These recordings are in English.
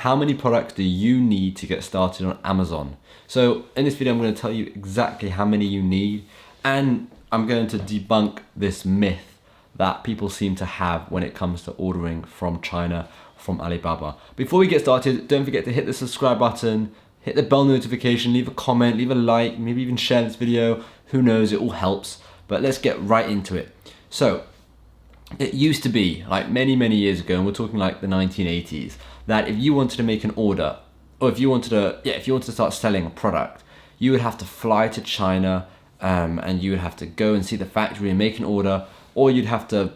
how many products do you need to get started on Amazon? So in this video, I'm going to tell you exactly how many you need, and I'm going to debunk this myth that people seem to have when it comes to ordering from China, from Alibaba. Before we get started, don't forget to hit the subscribe button, hit the bell notification, leave a comment, leave a like, maybe even share this video. Who knows, it all helps. But let's get right into it. So it used to be, like many years ago, and we're talking like the 1980s, that if you wanted to make an order, or if you wanted to start selling a product, you would have to fly to China, and you would have to go and see the factory and make an order, or you'd have to,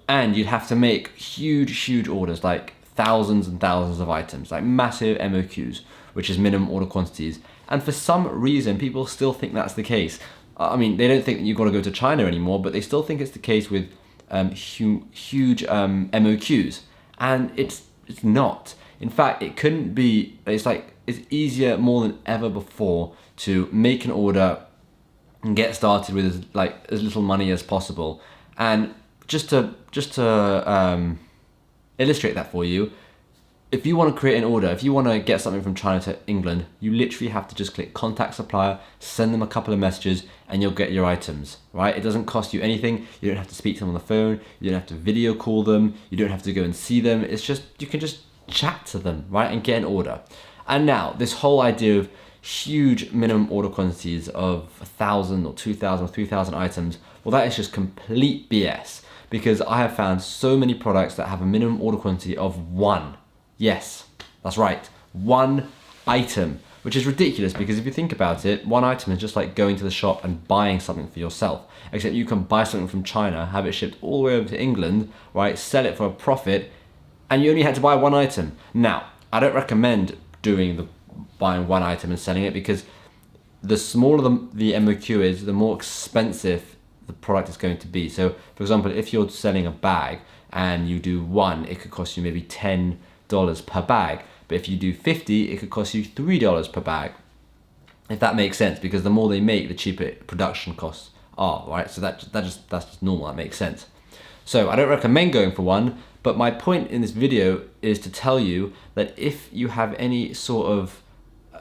and you'd have to make huge orders, like thousands and thousands of items, like massive MOQs, which is minimum order quantities. And for some reason, people still think that's the case. I mean, they don't think that you've got to go to China anymore, but they still think it's the case with huge MOQs, and it's not. In fact, it couldn't be. It's easier more than ever before to make an order and get started with as little money as possible. And just to illustrate that for you, if you want to create an order, if you want to get something from China to England, you literally have to just click contact supplier, send them a couple of messages, and you'll get your items, right? It doesn't cost you anything. You don't have to speak to them on the phone. You don't have to video call them. You don't have to go and see them. It's just, you can just chat to them, right? And get an order. And now this whole idea of huge minimum order quantities of 1,000 or 2,000 or 3,000 items, well, that is just complete BS, because I have found so many products that have a minimum order quantity of one. Yes, that's right, one item, which is ridiculous, because if you think about it, one item is just like going to the shop and buying something for yourself, except you can buy something from China, have it shipped all the way over to England, right, sell it for a profit, and you only had to buy one item. Now, I don't recommend buying one item and selling it, because the smaller the MOQ is, the more expensive the product is going to be. So, for example, if you're selling a bag and you do one, it could cost you maybe $10 per bag, but if you do 50, it could cost you $3 per bag, if that makes sense, because the more they make, the cheaper production costs are, right? So that's just normal, that makes sense. So I don't recommend going for one, but my point in this video is to tell you that if you have any sort of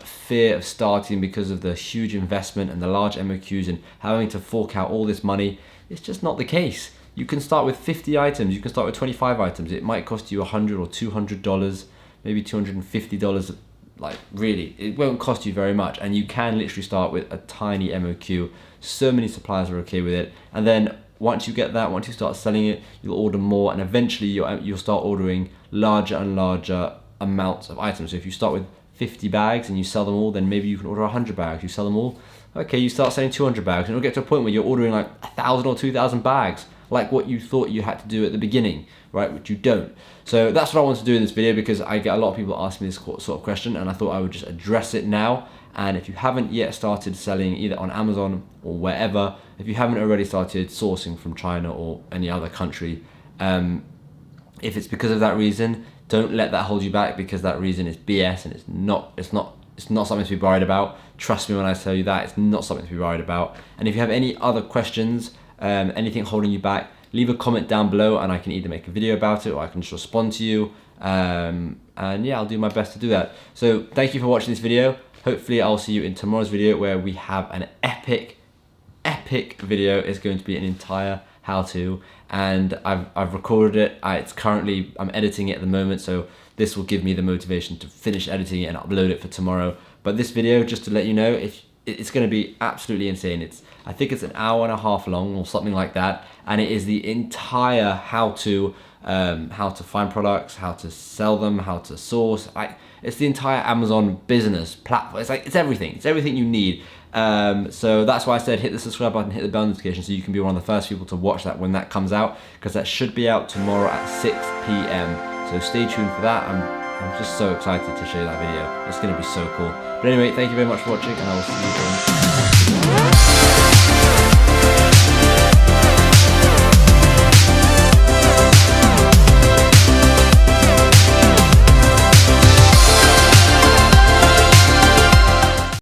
fear of starting because of the huge investment and the large MOQs and having to fork out all this money, it's just not the case. You can start with 50 items, you can start with 25 items. It might cost you $100 or $200, maybe $250. Like, really, it won't cost you very much, and you can literally start with a tiny MOQ. So many suppliers are okay with it, and then once you get that, once you start selling it, you'll order more, and eventually you'll start ordering larger and larger amounts of items. So if you start with 50 bags and you sell them all, then maybe you can order 100 bags. You sell them all, okay, you start selling 200 bags, and it'll get to a point where you're ordering like 1,000 or 2,000 bags, like what you thought you had to do at the beginning, right? Which you don't. So that's what I want to do in this video, because I get a lot of people ask me this sort of question, and I thought I would just address it now. And if you haven't yet started selling either on Amazon or wherever, if you haven't already started sourcing from China or any other country, if it's because of that reason, don't let that hold you back, because that reason is BS, and it's not something to be worried about. Trust me when I tell you that, it's not something to be worried about. And if you have any other questions, anything holding you back, leave a comment down below, and I can either make a video about it or I can just respond to you. And yeah, I'll do my best to do that. So thank you for watching this video. Hopefully I'll see you in tomorrow's video, where we have an epic video. It's going to be an entire how-to, and I've recorded it. I'm editing it at the moment, so this will give me the motivation to finish editing it and upload it for tomorrow. But this video, just to let you know, it's going to be absolutely insane. I think it's an hour and a half long or something like that, and it is the entire how to find products, how to sell them, how to source. It's the entire Amazon business platform. It's everything. It's everything you need. So that's why I said hit the subscribe button, hit the bell notification, so you can be one of the first people to watch that when that comes out, because that should be out tomorrow at 6 p.m. So stay tuned for that. I'm just so excited to show you that video. It's going to be so cool. But anyway, thank you very much for watching, and I will see you again.